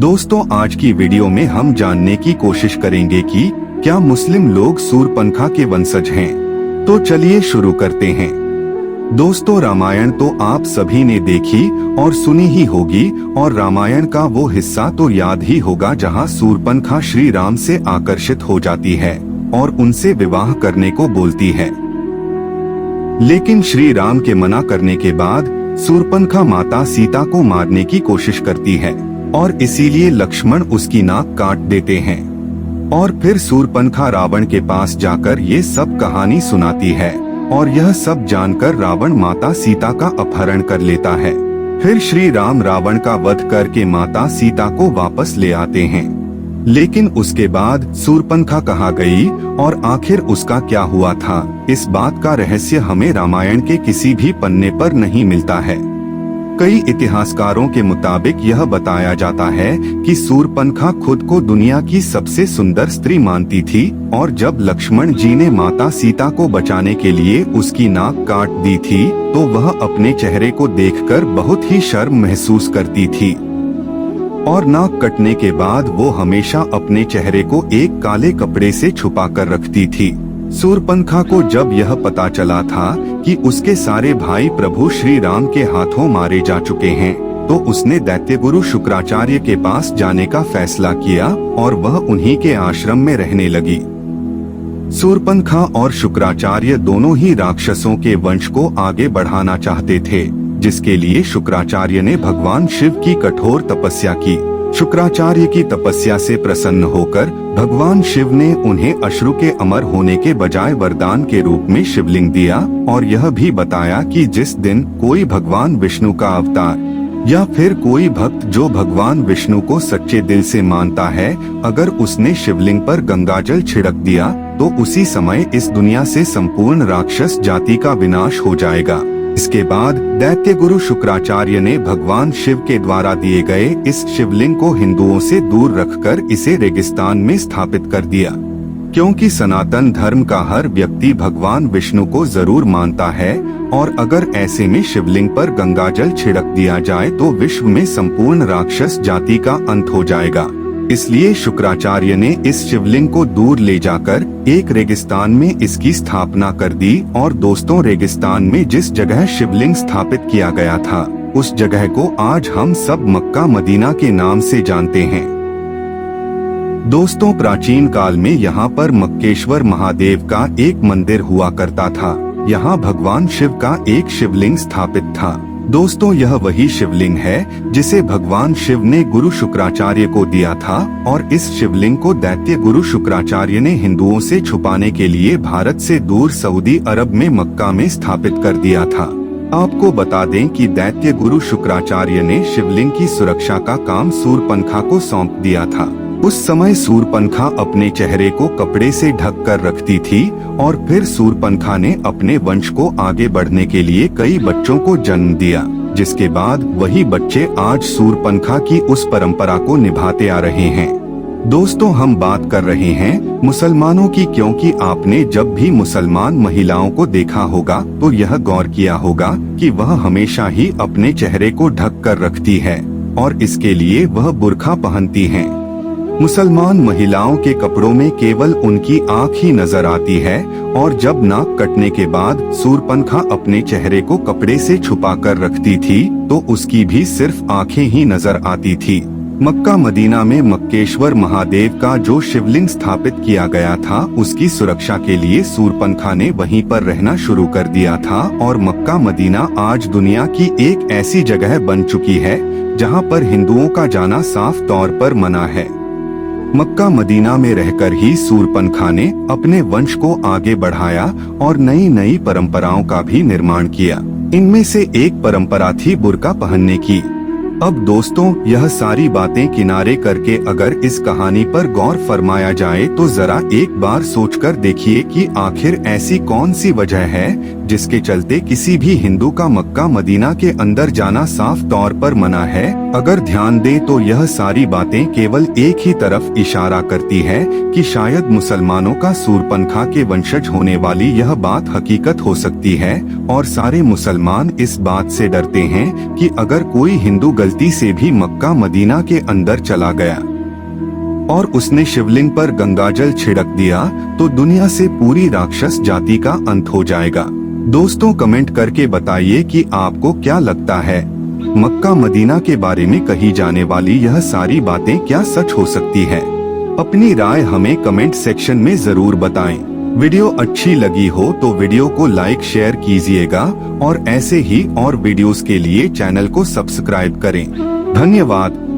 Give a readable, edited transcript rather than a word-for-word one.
दोस्तों, आज की वीडियो में हम जानने की कोशिश करेंगे कि क्या मुस्लिम लोग शूरपनखा के वंशज हैं। तो चलिए शुरू करते हैं। दोस्तों, रामायण तो आप सभी ने देखी और सुनी ही होगी, और रामायण का वो हिस्सा तो याद ही होगा जहां शूरपनखा श्री राम से आकर्षित हो जाती है और उनसे विवाह करने को बोलती है। लेकिन श्री राम के मना करने के बाद शूरपनखा माता सीता को मारने की कोशिश करती है और इसीलिए लक्ष्मण उसकी नाक काट देते हैं। और फिर शूरपनखा रावण के पास जाकर ये सब कहानी सुनाती है और यह सब जानकर रावण माता सीता का अपहरण कर लेता है। फिर श्री राम रावण का वध करके माता सीता को वापस ले आते हैं। लेकिन उसके बाद शूरपनखा कहाँ गई और आखिर उसका क्या हुआ था, इस बात का रहस्य हमें रामायण के किसी भी पन्ने पर नहीं मिलता है। कई इतिहासकारों के मुताबिक यह बताया जाता है कि शूरपनखा खुद को दुनिया की सबसे सुंदर स्त्री मानती थी और जब लक्ष्मण जी ने माता सीता को बचाने के लिए उसकी नाक काट दी थी तो वह अपने चेहरे को देखकर बहुत ही शर्म महसूस करती थी और नाक कटने के बाद वो हमेशा अपने चेहरे को एक काले कपड़े से छुपा कर रखती थी। शूरपनखा को जब यह पता चला था कि उसके सारे भाई प्रभु श्री राम के हाथों मारे जा चुके हैं, तो उसने दैत्य गुरु शुक्राचार्य के पास जाने का फैसला किया और वह उन्हीं के आश्रम में रहने लगी। शूरपनखा और शुक्राचार्य दोनों ही राक्षसों के वंश को आगे बढ़ाना चाहते थे, जिसके लिए शुक्राचार्य ने भगवान शिव की कठोर तपस्या की। शुक्राचार्य की तपस्या से प्रसन्न होकर भगवान शिव ने उन्हें अश्रु के अमर होने के बजाय वरदान के रूप में शिवलिंग दिया और यह भी बताया कि जिस दिन कोई भगवान विष्णु का अवतार या फिर कोई भक्त जो भगवान विष्णु को सच्चे दिल से मानता है, अगर उसने शिवलिंग पर गंगाजल छिड़क दिया तो उसी समय इस दुनिया से संपूर्ण राक्षस जाति का विनाश हो जाएगा। इसके बाद दैत्य गुरु शुक्राचार्य ने भगवान शिव के द्वारा दिए गए इस शिवलिंग को हिंदुओं से दूर रखकर इसे रेगिस्तान में स्थापित कर दिया, क्योंकि सनातन धर्म का हर व्यक्ति भगवान विष्णु को जरूर मानता है और अगर ऐसे में शिवलिंग पर गंगाजल छिड़क दिया जाए तो विश्व में संपूर्ण राक्षस जाति का अंत हो जाएगा। इसलिए शुक्राचार्य ने इस शिवलिंग को दूर ले जाकर एक रेगिस्तान में इसकी स्थापना कर दी। और दोस्तों, रेगिस्तान में जिस जगह शिवलिंग स्थापित किया गया था उस जगह को आज हम सब मक्का मदीना के नाम से जानते हैं। दोस्तों, प्राचीन काल में यहाँ पर मक्केश्वर महादेव का एक मंदिर हुआ करता था। यहाँ भगवान शिव का एक शिवलिंग स्थापित था। दोस्तों, यह वही शिवलिंग है जिसे भगवान शिव ने गुरु शुक्राचार्य को दिया था और इस शिवलिंग को दैत्य गुरु शुक्राचार्य ने हिंदुओं से छुपाने के लिए भारत से दूर सऊदी अरब में मक्का में स्थापित कर दिया था। आपको बता दें कि दैत्य गुरु शुक्राचार्य ने शिवलिंग की सुरक्षा का काम शूरपनखा को सौंप दिया था। उस समय शूरपनखा अपने चेहरे को कपड़े से ढक कर रखती थी और फिर शूरपनखा ने अपने वंश को आगे बढ़ने के लिए कई बच्चों को जन्म दिया, जिसके बाद वही बच्चे आज शूरपनखा की उस परंपरा को निभाते आ रहे हैं। दोस्तों, हम बात कर रहे हैं मुसलमानों की, क्योंकि आपने जब भी मुसलमान महिलाओं को देखा होगा तो यह गौर किया होगा कि वह हमेशा ही अपने चेहरे को ढक कर रखती है और इसके लिए वह बुर्का पहनती हैं। मुसलमान महिलाओं के कपड़ों में केवल उनकी आँख ही नजर आती है और जब नाक कटने के बाद शूरपनखा अपने चेहरे को कपड़े से छुपा कर रखती थी तो उसकी भी सिर्फ आँखें ही नजर आती थी। मक्का मदीना में मक्केश्वर महादेव का जो शिवलिंग स्थापित किया गया था उसकी सुरक्षा के लिए शूरपनखा ने वहीं पर रहना शुरू कर दिया था और मक्का मदीना आज दुनिया की एक ऐसी जगह बन चुकी है जहां पर हिंदुओं का जाना साफ तौर पर मना है। मक्का मदीना में रहकर ही शूरपनखा ने अपने वंश को आगे बढ़ाया और नई नई परंपराओं का भी निर्माण किया। इनमें से एक परंपरा थी बुर्का पहनने की। अब दोस्तों, यह सारी बातें किनारे करके अगर इस कहानी पर गौर फरमाया जाए तो जरा एक बार सोचकर देखिए कि आखिर ऐसी कौन सी वजह है जिसके चलते किसी भी हिंदू का मक्का मदीना के अंदर जाना साफ तौर पर मना है। अगर ध्यान दें तो यह सारी बातें केवल एक ही तरफ इशारा करती है कि शायद मुसलमानों का सूरपनखा के वंशज होने वाली यह बात हकीकत हो सकती है, और सारे मुसलमान इस बात से डरते हैं कि अगर कोई हिंदू गलती से भी मक्का मदीना के अंदर चला गया और उसने शिवलिंग पर गंगाजल छिड़क दिया तो दुनिया से पूरी राक्षस जाति का अंत हो जाएगा। दोस्तों, कमेंट करके बताइए कि आपको क्या लगता है, मक्का मदीना के बारे में कही जाने वाली यह सारी बातें क्या सच हो सकती है? अपनी राय हमें कमेंट सेक्शन में जरूर बताएं। वीडियो अच्छी लगी हो तो वीडियो को लाइक शेयर कीजिएगा और ऐसे ही और वीडियोस के लिए चैनल को सब्सक्राइब करें। धन्यवाद।